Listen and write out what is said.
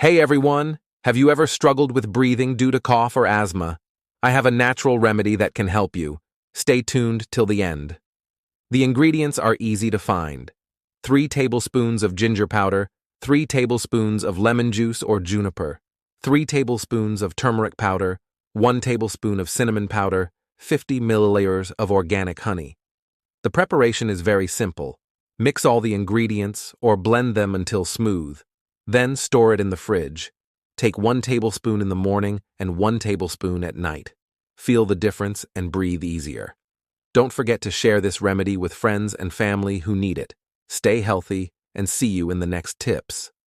Hey everyone! Have you ever struggled with breathing due to cough or asthma? I have a natural remedy that can help you. Stay tuned till the end. The ingredients are easy to find. 3 tablespoons of ginger powder, 3 tablespoons of lemon juice or juniper, 3 tablespoons of turmeric powder, 1 tablespoon of cinnamon powder, 50 milliliters of organic honey. The preparation is very simple. Mix all the ingredients or blend them until smooth. Then store it in the fridge. Take 1 tablespoon in the morning and 1 tablespoon at night. Feel the difference and breathe easier. Don't forget to share this remedy with friends and family who need it. Stay healthy and see you in the next tips.